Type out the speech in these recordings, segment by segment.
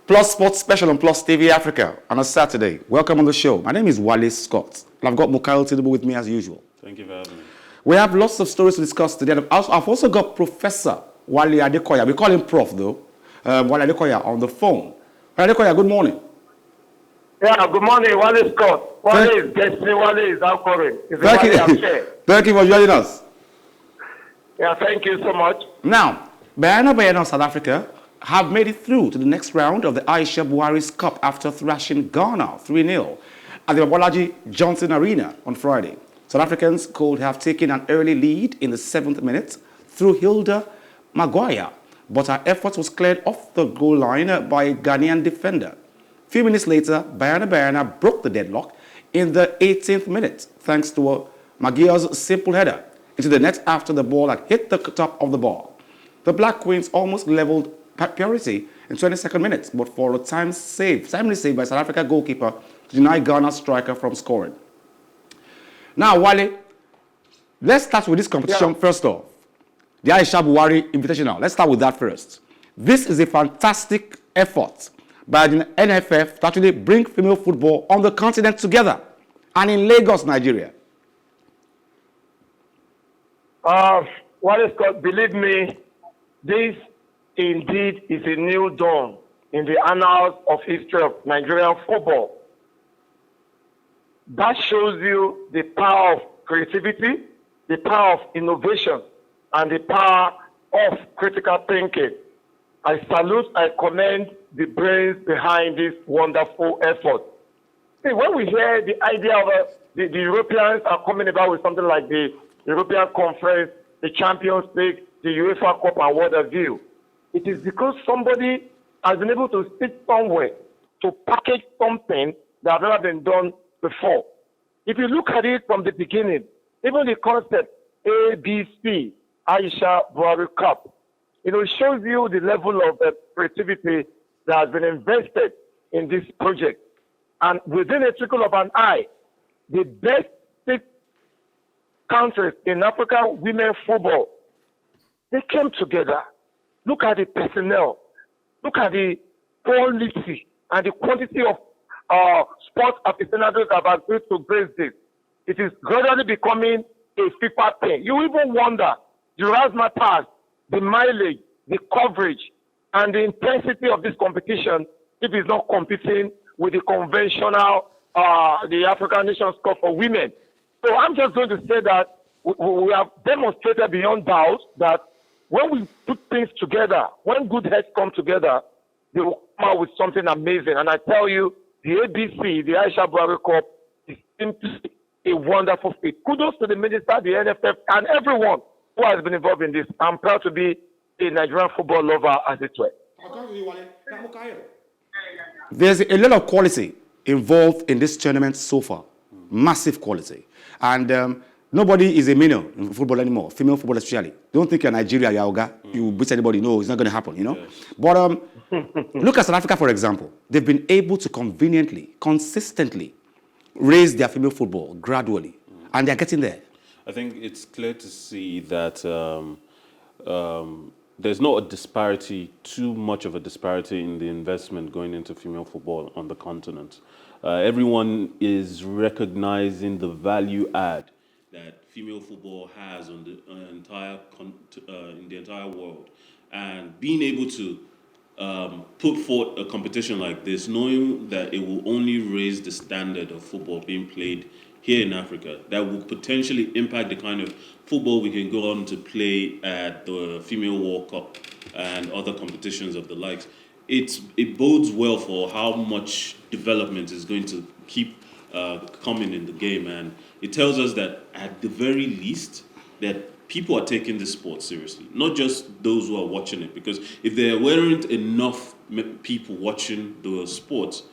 Plus Sports Special on PlusTvAfrica on a Saturday. Welcome on the show. My name is Wale Scott, and I've got Mukail Tinubu with me as usual. Thank you for having me. We have lots of stories to discuss today. I've also got Professor Wale Adekoya. We call him Prof, though. Wale Adekoya on the phone. Adekoya, good morning. Yeah, good morning, Wale Scott. Wale is guesting, Wale is outgoing. Thank you. Thank you for joining us. Yeah, thank you so much. Now, Bayana of South Africa have made it through to the next round of the Aisha Buhari's Cup after thrashing Ghana 3-0 at the Babalaji Johnson Arena on Friday. South Africans could have taken an early lead in the 7th minute through Hilda Maguire, but her effort was cleared off the goal line by a Ghanaian defender. A few minutes later, Bayana broke the deadlock in the 18th minute thanks to Maguire's simple header into the net after the ball had hit the top of the bar. The Black Queens almost leveled purity in 22nd minutes, but for a timely save by South Africa goalkeeper to deny Ghana's striker from scoring. Now, Wale, let's start with this competition first off. The Aisha Buhari Invitational. Let's start with that first. This is a fantastic effort by the NFF to actually bring female football on the continent together and in Lagos, Nigeria. Wale Scott, believe me, this indeed is a new dawn in the annals of history of Nigerian football. That shows you the power of creativity, the power of innovation, and the power of critical thinking. I salute, I commend the brains behind this wonderful effort. See, when we hear the idea of the Europeans are coming about with something like the European Conference, the Champions League, the UEFA Cup, and what have you, it is because somebody has been able to sit somewhere to package something that has never been done before. If you look at it from the beginning, even the concept ABC, Aisha Buhari Cup, it shows you the level of creativity that has been invested in this project. And within a trickle of an eye, the best 6 countries in Africa women football, they came together. Look at the personnel. Look at the quality and the quantity of sports aficionados that have agreed to grace this. It is gradually becoming a FIFA thing. You even wonder the razzmatazz, the mileage, the coverage, and the intensity of this competition if it's not competing with the conventional, the African Nations Cup for women. So I'm just going to say that we have demonstrated beyond doubt that when we put things together, when good heads come together, they will come out with something amazing. And I tell you, the ABC, the Aisha Buhari Cup, is simply a wonderful feat. Kudos to the minister, the NFF, and everyone who has been involved in this. I'm proud to be a Nigerian football lover as it were. There's a lot of quality involved in this tournament so far. Massive quality. And nobody is a minnow in football anymore, female football especially. Don't think you're Nigeria, Yaoga. You beat anybody. No, it's not going to happen, Yes. But look at South Africa, for example. They've been able to conveniently, consistently raise their female football gradually. And they're getting there. I think it's clear to see that there's not a disparity, too much of a disparity in the investment going into female football on the continent. Everyone is recognizing the value add that female football has on the in the entire world, and being able to put forth a competition like this, knowing that it will only raise the standard of football being played here in Africa, that will potentially impact the kind of football we can go on to play at the Female World Cup and other competitions of the likes. It bodes well for how much development is going to keep coming in the game, and it tells us that at the very least that people are taking this sport seriously, not just those who are watching it, because if there weren't enough people watching the sport,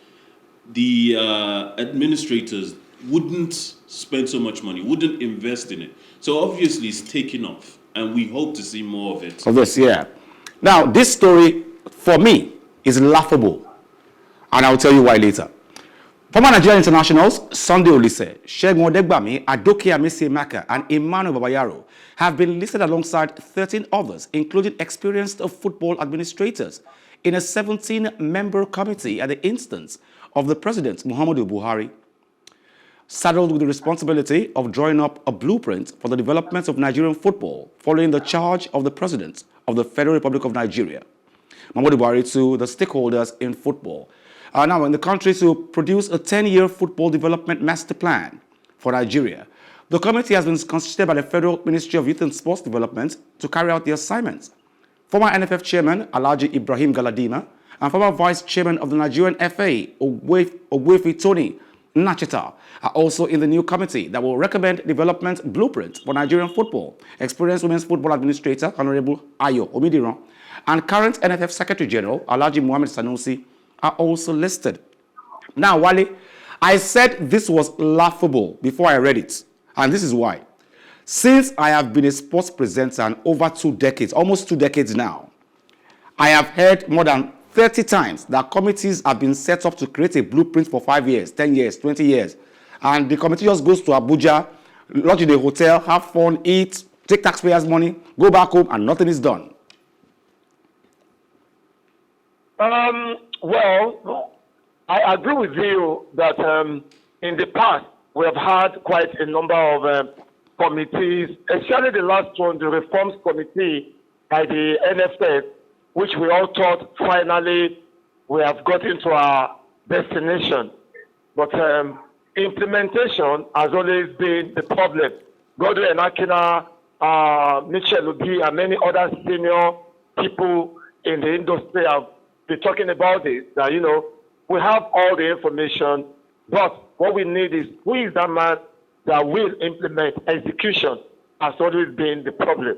the administrators wouldn't spend so much money, wouldn't invest in it. So obviously it's taking off, and we hope to see more of it. Of this, yeah. Now, this story, for me, is laughable, and I'll tell you why later. Former Nigerian internationals Sunday Olise, Segun Odegbami, Adekoya Maka, and Emmanuel Babayaro have been listed alongside 13 others, including experienced football administrators, in a 17-member committee at the instance of the President, Muhammadu Buhari, saddled with the responsibility of drawing up a blueprint for the development of Nigerian football following the charge of the President of the Federal Republic of Nigeria, Muhammadu Buhari, to the stakeholders in football. Now, in the country to produce a 10-year football development master plan for Nigeria. The committee has been constituted by the Federal Ministry of Youth and Sports Development to carry out the assignments. Former NFF Chairman Alhaji Ibrahim Galadima and former Vice Chairman of the Nigerian FA, Ogwefi Tony Nacheta, are also in the new committee that will recommend development blueprint for Nigerian football. Experienced Women's Football Administrator, Honorable Ayo Omidiran, and current NFF Secretary General, Alhaji Mohammed Sanusi, are also listed. Now, Wale, I said this was laughable before I read it, and this is why. Since I have been a sports presenter and over 2 decades, almost 2 decades now, I have heard more than 30 times that committees have been set up to create a blueprint for 5 years, 10 years, 20 years. And the committee just goes to Abuja, lodge in a hotel, have fun, eat, take taxpayers' money, go back home, and nothing is done. Well, I agree with you that in the past we have had quite a number of committees, especially the last one, the Reforms Committee by the NFF, which we all thought finally we have gotten to our destination. But implementation has always been the problem. Godwin Akina, Michel Obi, and many other senior people in the industry have been talking about this, that, you know, we have all the information, but what we need is who is that man that will implement. Execution has always been the problem.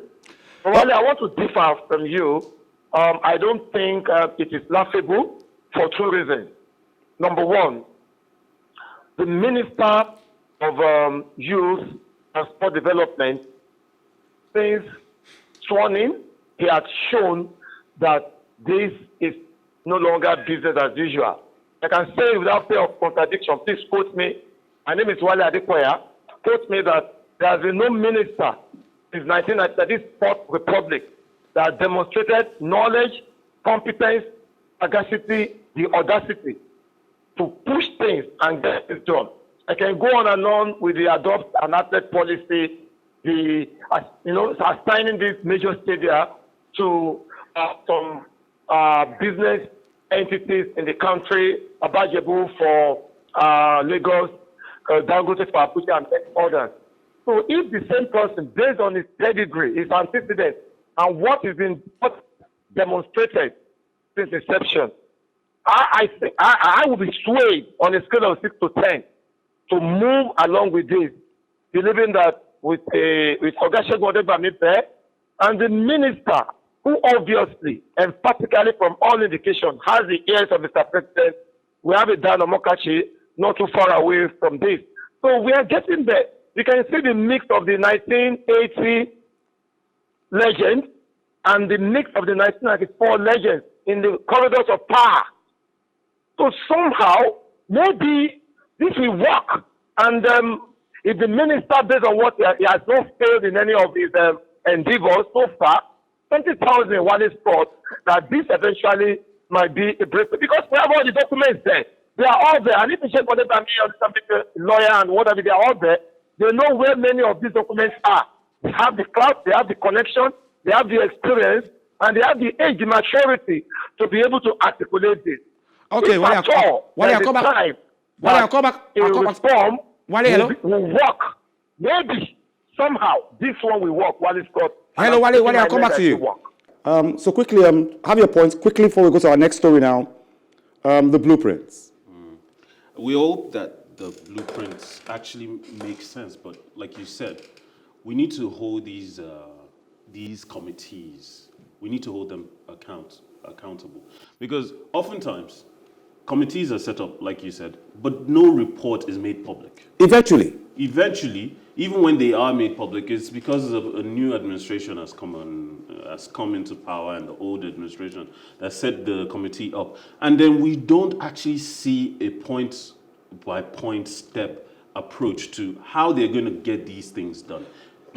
Well, I want to differ from you. I don't think it is laughable for 2 reasons. Number one, the Minister of Youth and Sport Development, since sworn in, he has shown that this is no longer business as usual. I can say without fear of contradiction, please quote me. My name is Wale Adekoya. Quote me that there has been no minister since 1990, this fourth republic, that demonstrated knowledge, competence, sagacity, the audacity to push things and get it done. I can go on and on with the adopt and athlete policy, the assigning these major stadia to some business entities in the country, Abajebu for Lagos, Dangote for Abuja, and others. So if the same person, based on his pedigree, his antecedents, and what has been demonstrated since inception, I think I will be swayed on a scale of 6 to 10 to move along with this, believing that with Ogashe Godebamipe and the minister, who obviously, emphatically from all indication, has the ears of Mr. President, we have a Dan Omokachi not too far away from this. So we are getting there. You can see the mix of the 1980 legend and the mix of the 1994 legend in the corridors of power. So somehow, maybe this will work. And if the minister, based on what he has not failed in any of his endeavors so far, 20,000 Wale thought that this eventually might be a breakthrough. Because we have all the documents there. They are all there. And if you check on them, some lawyer and whatever, they are all there. They know where many of these documents are. They have the clout, they have the connection, they have the experience, and they have the age, the maturity to be able to articulate this. Okay, Wale, I'll come back. Reform Wale, will work. Maybe somehow this one will work. Wale Scott. Hello, Wale, I'll come back to you. So quickly, have your points quickly before we go to our next story now. The blueprints. We hope that the blueprints actually make sense, but like you said, we need to hold these committees. We need to hold them accountable, because oftentimes committees are set up, like you said, but no report is made public. Eventually, even when they are made public, it's because of a new administration has come into power, and the old administration that set the committee up. And then we don't actually see a point-by-point step approach to how they're going to get these things done.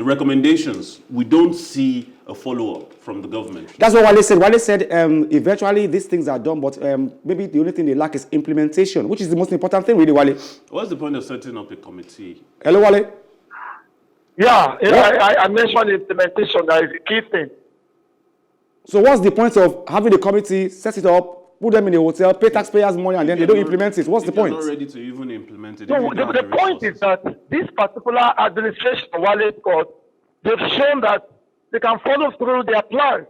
the recommendations, we don't see a follow-up from the government. That's what Wale said. Wale said eventually these things are done, but maybe the only thing they lack is implementation, which is the most important thing, really, Wale. What's the point of setting up a committee? Hello, Wale. Yeah, I mentioned implementation. That is the key thing. So what's the point of having a committee, set it up, put them in a hotel, pay taxpayers money, and then they don't implement it? What's the point? They're not ready to even implement it. No, the point is that this particular administration, Wale got, they've shown that they can follow through their plans.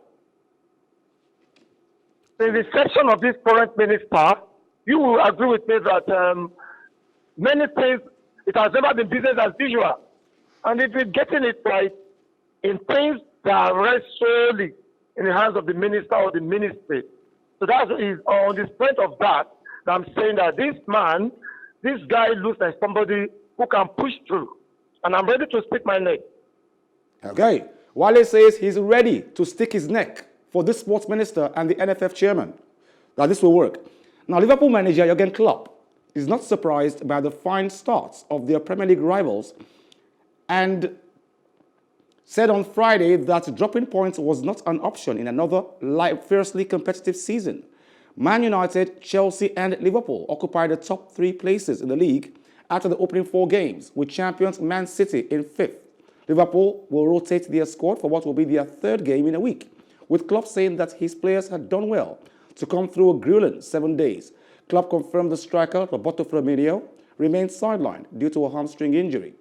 In the section of this current minister, you will agree with me that many things, it has never been business as usual. And if you're getting it right in things that rest solely in the hands of the minister or the ministry. So that is on the strength of that I'm saying that this guy looks like somebody who can push through. And I'm ready to stick my neck. Okay. Wale says he's ready to stick his neck for this sports minister and the NFF chairman. That this will work. Now, Liverpool manager Jurgen Klopp is not surprised by the fine starts of their Premier League rivals and said on Friday that dropping points was not an option in another fiercely competitive season. Man United, Chelsea and Liverpool occupy the top 3 places in the league after the opening 4 games, with champions Man City in 5th. Liverpool will rotate their squad for what will be their 3rd game in a week, with Klopp saying that his players had done well to come through a grueling 7 days. Klopp confirmed the striker, Roberto Firmino, remained sidelined due to a hamstring injury,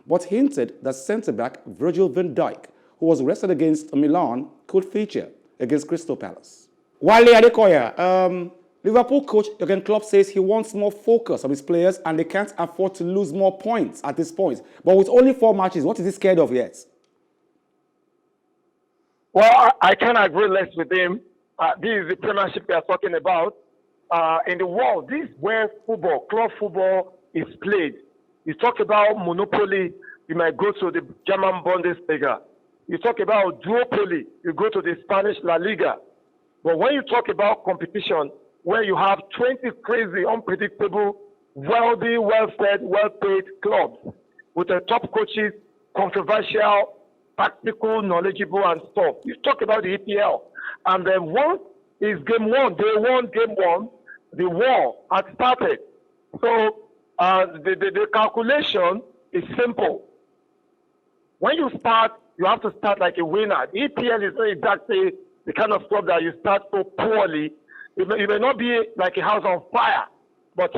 but hinted that centre-back Virgil van Dijk, who was rested against Milan, could feature against Crystal Palace. Wale Adekoya, Liverpool coach Jurgen Klopp says he wants more focus on his players and they can't afford to lose more points at this point. But with only 4 matches, what is he scared of yet? Well, I can't agree less with him. This is the Premiership we are talking about. In the world, this is where football, club football is played. You talk about monopoly, you might go to the German Bundesliga. You talk about duopoly, you go to the Spanish La Liga. But when you talk about competition, where you have 20 crazy, unpredictable, wealthy, well-fed, well-paid clubs with the top coaches, controversial, practical, knowledgeable, and stuff. You talk about the EPL. And then once is game 1, day 1, game 1, the war had started. So the calculation is simple. When you start, you have to start like a winner. The EPL is not exactly the kind of club that you start so poorly. You may not be like a house on fire, but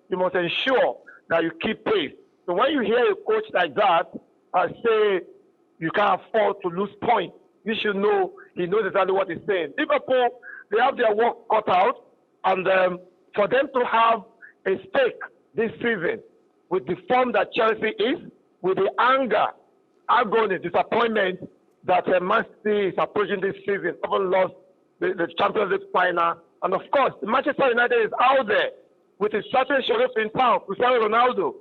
you must ensure that you keep pace. So when you hear a coach like that say you can't afford to lose points, you should know he knows exactly what he's saying. Liverpool, they have their work cut out, and for them to have a stake this season with the form that Chelsea is, with the anger, agony, disappointment that Man City is approaching this season, having lost the Champions League final. And of course, Manchester United is out there with his certain sheriff in town, Cristiano Ronaldo.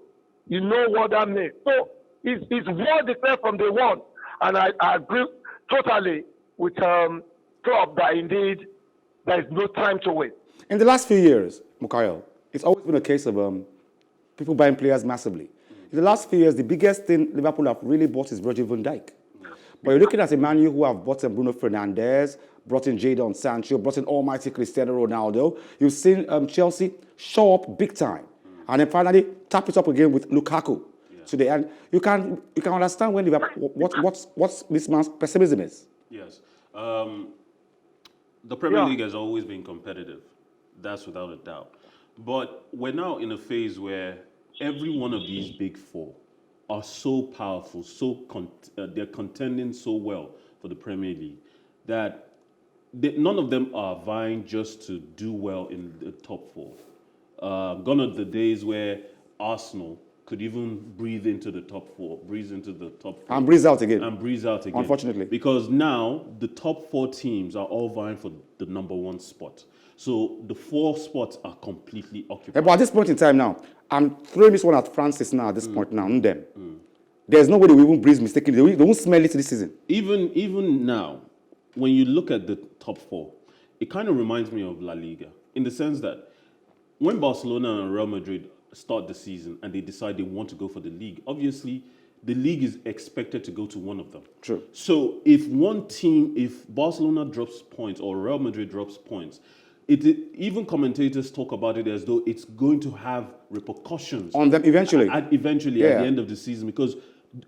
You know what that means. So it's well declared from day one. And I agree totally with Klopp that indeed there is no time to wait. In the last few years, Mukayo, it's always been a case of people buying players massively. In the last few years, the biggest thing Liverpool have really bought is Virgil van Dijk. But you're looking at a Man U who have bought Bruno Fernandes, brought in Jadon Sancho, brought in almighty Cristiano Ronaldo. You've seen Chelsea show up big time. And then finally tap it up again with Lukaku today. And you can understand when what this man's pessimism is. Yes. The Premier League has always been competitive. That's without a doubt. But we're now in a phase where every one of these big 4 are so powerful, they're contending so well for the Premier League that none of them are vying just to do well in the top 4. Gone are the days where Arsenal could even breathe into the top 4, breeze into the top 4. And breeze out again. Unfortunately. Because now the top 4 teams are all vying for the number 1 spot. So the 4 spots are completely occupied. But at this point in time now, I'm throwing this one at Francis now at this point now, There's no way they will even breeze mistakenly. They won't smell it this season. Even now, when you look at the top 4, it kind of reminds me of La Liga in the sense that when Barcelona and Real Madrid start the season and they decide they want to go for the league, obviously the league is expected to go to one of them. True. So if one team, if Barcelona drops points or Real Madrid drops points, even commentators talk about it as though it's going to have repercussions on them eventually. At the end of the season, because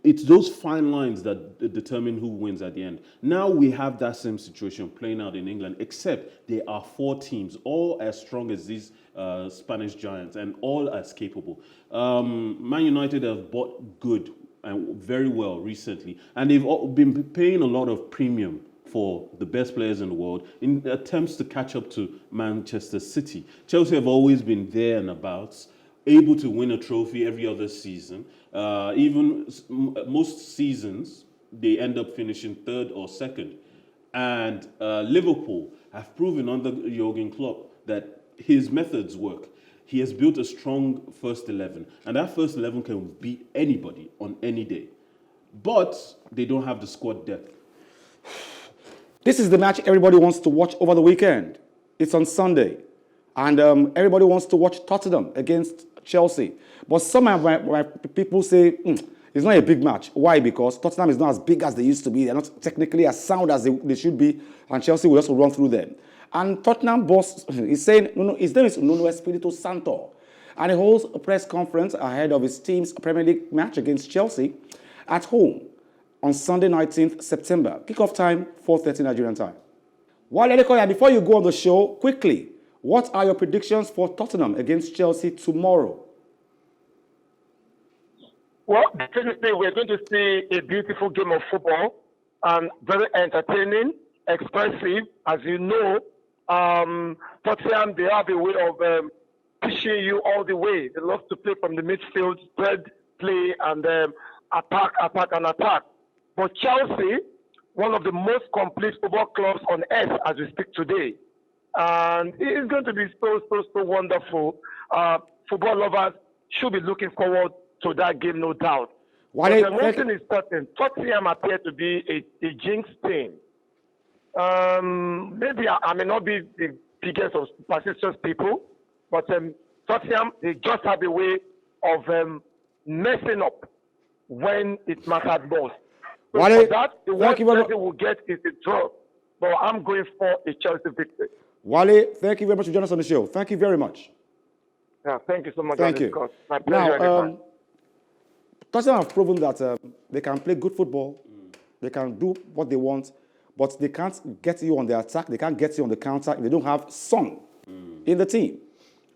it's those fine lines that determine who wins at the end. Now we have that same situation playing out in England, except there are 4 teams, all as strong as these Spanish giants and all as capable. Man United have bought good and very well recently, and they've been paying a lot of premium for the best players in the world in attempts to catch up to Manchester City. Chelsea have always been there and abouts, able to win a trophy every other season. Even most seasons, they end up finishing 3rd or 2nd. And Liverpool have proven under Jurgen Klopp that his methods work. He has built a strong first 11, and that first 11 can beat anybody on any day. But they don't have the squad depth. This is the match everybody wants to watch over the weekend. It's on Sunday. And everybody wants to watch Tottenham against Chelsea. But some of my people say it's not a big match. Why? Because Tottenham is not as big as they used to be. They're not technically as sound as they should be. And Chelsea will also run through them. And Tottenham boss is saying, his name is Espirito Santo. And he holds a press conference ahead of his team's Premier League match against Chelsea at home on Sunday, 19th September. Kickoff time, 4:30 Nigerian time. Wale Adekoya, before you go on the show, quickly, what are your predictions for Tottenham against Chelsea tomorrow? Well, definitely we're going to see a beautiful game of football and very entertaining, expressive. As you know, Tottenham, they have a way of pushing you all the way. They love to play from the midfield, spread play, and attack. But Chelsea, one of the most complete football clubs on earth as we speak today. And it is going to be so wonderful. Football lovers should be looking forward to that game, no doubt. One thing is certain, Tottenham appear to be a jinx team. Maybe I may not be the biggest of superstitious people, but Tottenham, they just have a way of messing up when it matters most. So Wale, for that, the worst Chelsea will get is a draw. But I'm going for a Chelsea victory. Wale, thank you very much for joining us on the show. Thank you very much. Yeah, thank you so much. Thank you. My pleasure. Now, Tottenham have proven that they can play good football. They can do what they want, but they can't get you on the attack. They can't get you on the counter if they don't have Son in the team.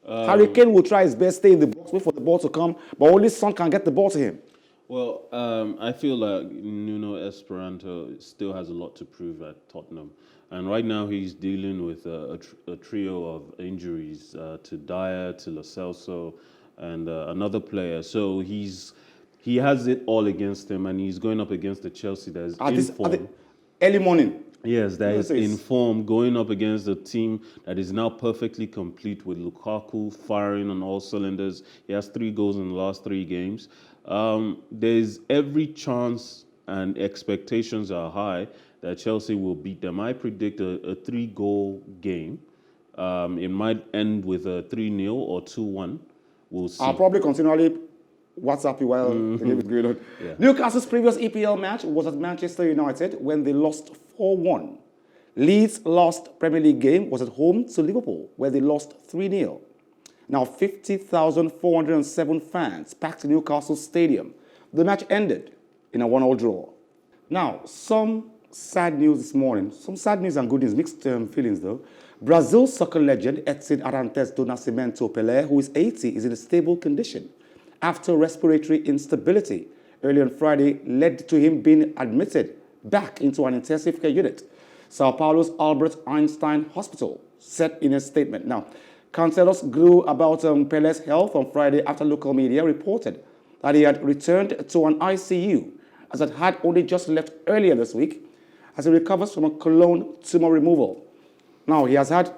Harry Kane will try his best, stay in the box, wait for the ball to come, but only Son can get the ball to him. Well, I feel like Nuno Espirito still has a lot to prove at Tottenham. And right now he's dealing with a trio of injuries to Dyer, to Lo Celso, and another player. So he has it all against him, and he's going up against the Chelsea that is in form. Early morning. Yes, that is in form, going up against a team that is now perfectly complete with Lukaku firing on all cylinders. He has 3 goals in the last 3 games. There's every chance and expectations are high that Chelsea will beat them. I predict a 3-goal game. It might end with a 3-0 or 2-1. We'll see. I'll probably continually WhatsApp you while the game is going on. Yeah. Newcastle's previous EPL match was at Manchester United when they lost 4-1. Leeds' last Premier League game was at home to Liverpool, where they lost 3-0. Now, 50,407 fans packed Newcastle Stadium. The match ended in a 1-1 draw. Now, some sad news this morning. Some sad news and good news, mixed feelings though. Brazil's soccer legend Edson Arantes do Nascimento Pele, who is 80, is in a stable condition after respiratory instability. Early on Friday led to him being admitted back into an intensive care unit. Sao Paulo's Albert Einstein Hospital said in a statement. Now, Cancelos grew about Pele's health on Friday after local media reported that he had returned to an ICU as it had only just left earlier this week as he recovers from a colon tumor removal. Now, he has had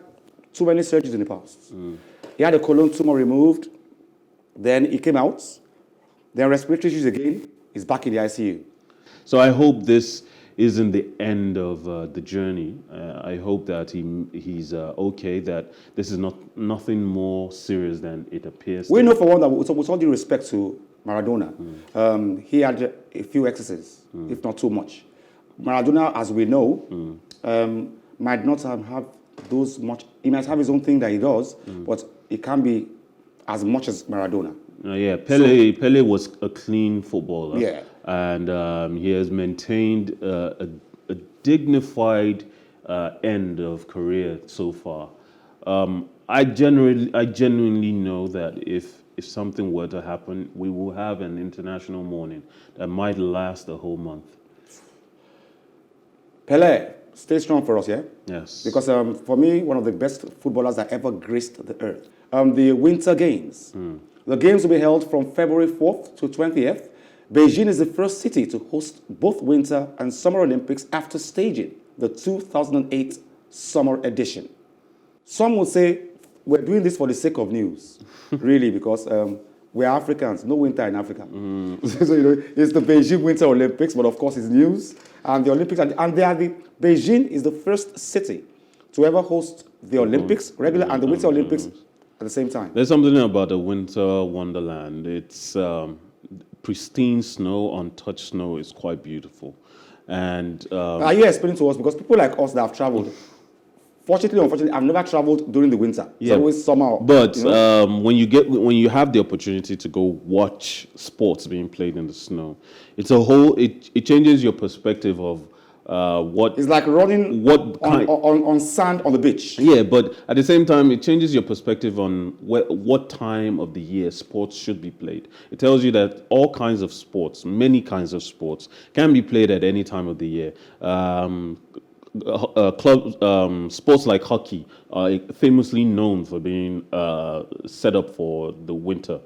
too many surgeries in the past. He had a colon tumor removed, then he came out, then respiratory issues again, he's back in the ICU. So I hope this isn't the end of the journey. I hope that he's okay, that this is nothing more serious than it appears. We know for one that, with all due respect to Maradona. He had a few excesses, if not too much. Maradona, as we know, might not have those much. He might have his own thing that he does, but it can't be as much as Maradona. Pele was a clean footballer. Yeah. And he has maintained a dignified end of career so far. I genuinely know that if something were to happen, we will have an international mourning that might last a whole month. Pele, stay strong for us, yeah? Yes. Because for me, one of the best footballers that ever graced the earth. The Winter Games. The games will be held from February 4th to 20th. Beijing is the first city to host both Winter and Summer Olympics after staging the 2008 Summer Edition. Some would say we're doing this for the sake of news, really, because we're Africans, no winter in Africa. So, it's the Beijing Winter Olympics, but of course it's news. And the Olympics, and Beijing is the first city to ever host the Olympics, regular, and the Winter Olympics at the same time. There's something about the winter wonderland. It's pristine snow, untouched snow is quite beautiful. And are you explaining to us, because people like us that have traveled, fortunately or unfortunately, I've never traveled during the winter. It's always summer. But when you have the opportunity to go watch sports being played in the snow, it changes your perspective of what. It's like running on sand on the beach. Yeah, but at the same time, it changes your perspective on what time of the year sports should be played. It tells you that all kinds of sports, many kinds of sports, can be played at any time of the year. Sports like hockey are famously known for being set up for the winter.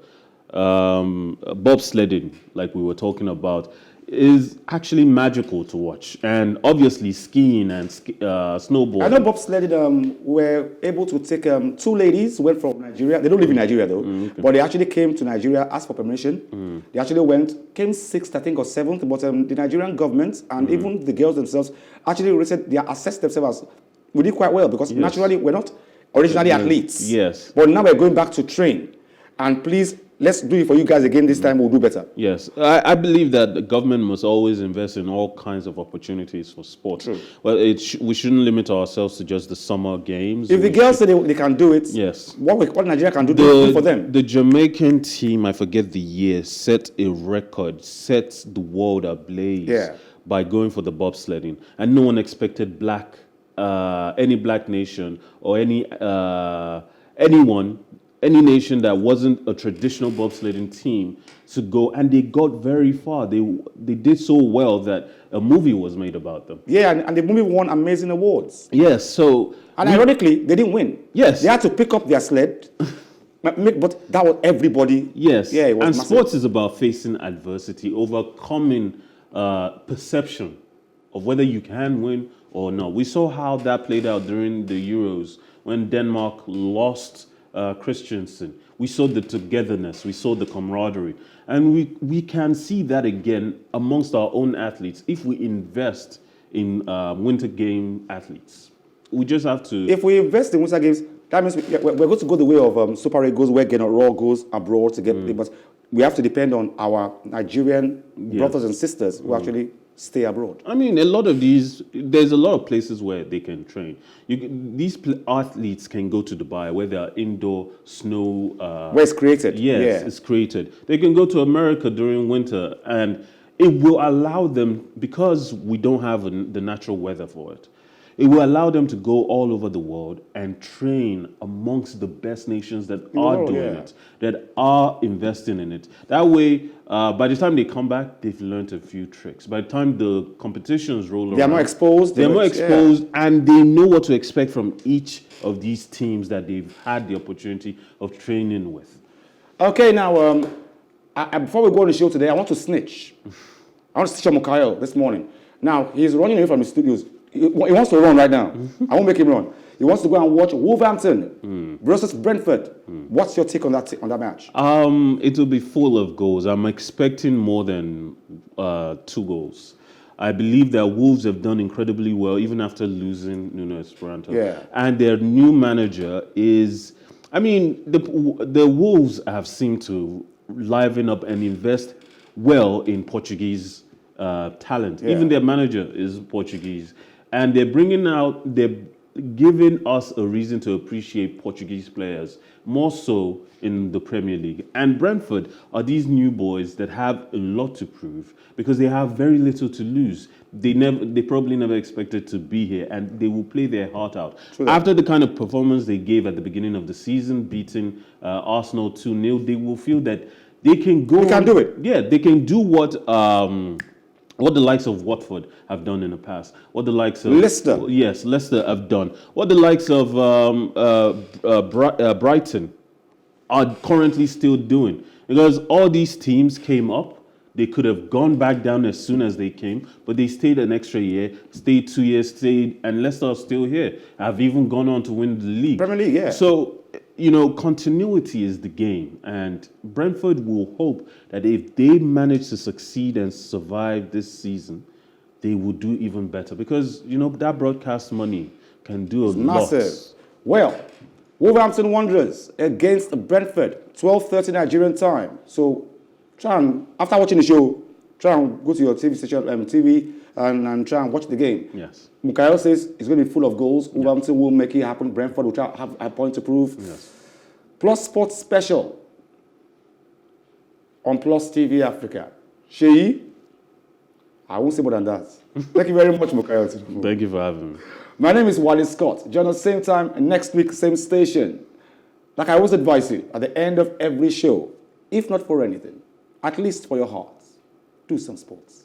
Bobsledding, like we were talking about, is actually magical to watch. And obviously skiing and snowboarding. I know bobsledding were able to take two ladies who went from Nigeria. They don't live in Nigeria though, but they actually came to Nigeria, asked for permission. They actually came sixth, I think, or seventh, but the Nigerian government and even the girls themselves actually assessed themselves as we did quite well, because naturally we're not originally athletes. Yes. But now we're going back to train. And please, let's do it for you guys again this time, we'll do better. Yes. I believe that the government must always invest in all kinds of opportunities for sports. True. Well, we shouldn't limit ourselves to just the summer games. If the girls say they can do it, yes. What Nigeria can do for them. The Jamaican team, I forget the year, set a record, set the world ablaze by going for the bobsledding. And no one expected any black nation or any nation that wasn't a traditional bobsledding team to go, and they got very far. They did so well that a movie was made about them. Yeah, and the movie won amazing awards. Yes, so... And ironically, they didn't win. Yes. They had to pick up their sled, but that was everybody. Yes, yeah, it was and massive. Sports is about facing adversity, overcoming perception of whether you can win or not. We saw how that played out during the Euros when Denmark lost Christensen. We saw the togetherness, we saw the camaraderie, and we can see that again amongst our own athletes if we invest in Winter Game athletes. We just have to... If we invest in Winter Games, that means we're going to go the way of Super Eagles, where Raw goes abroad to get... But we have to depend on our Nigerian brothers and sisters who actually stay abroad. I mean, there's a lot of places where they can train. These athletes can go to Dubai, where there are indoor snow... where it's created. Yes, it's created. They can go to America during winter, and it will allow them, because we don't have the natural weather for it, it will allow them to go all over the world and train amongst the best nations that are doing it, that are investing in it. That way, by the time they come back, they've learned a few tricks. By the time the competitions roll around, they're more exposed. And they know what to expect from each of these teams that they've had the opportunity of training with. Okay, now, before we go on the show today, I want to snitch. I want to snitch on Mukayo this morning. Now, he's running away from the studios. He wants to run right now. I won't make him run. He wants to go and watch Wolverhampton versus Brentford. What's your take on that match? It will be full of goals. I'm expecting more than 2 goals. I believe that Wolves have done incredibly well, even after losing Nuno Espirito. Yeah. And their new manager is... I mean, the Wolves have seemed to liven up and invest well in Portuguese talent. Yeah. Even their manager is Portuguese. And they're giving us a reason to appreciate Portuguese players, more so in the Premier League. And Brentford are these new boys that have a lot to prove because they have very little to lose. They probably never expected to be here, and they will play their heart out. After the kind of performance they gave at the beginning of the season, beating Arsenal 2-0, they will feel that they can go. They can do it. Yeah, they can do what the likes of Watford have done in the past, what the likes of Leicester. Yes, Leicester have done, what the likes of Brighton are currently still doing. Because all these teams came up, they could have gone back down as soon as they came, but they stayed an extra year, stayed 2 years, and Leicester are still here. Have even gone on to win the league. Premier League, yeah. So, continuity is the game. And Brentford will hope that if they manage to succeed and survive this season, they will do even better. Because, that broadcast money can do a lot. Massive. Well, Wolverhampton Wanderers against Brentford, 12:30 Nigerian time. So, after watching the show, try and go to your TV station, TV, and try and watch the game. Yes. Mukayo says it's going to be full of goals. Wolverhampton will make it happen. Brentford will try to have a point to prove. Yes. Plus Sports Special on PlusTvAfrica. Sheyi, I won't say more than that. Thank you very much, Mukayo. Thank you for having me. My name is Wale Scott. Join us same time next week, same station. Like I always advise you, at the end of every show, if not for anything, at least for your heart, do some sports.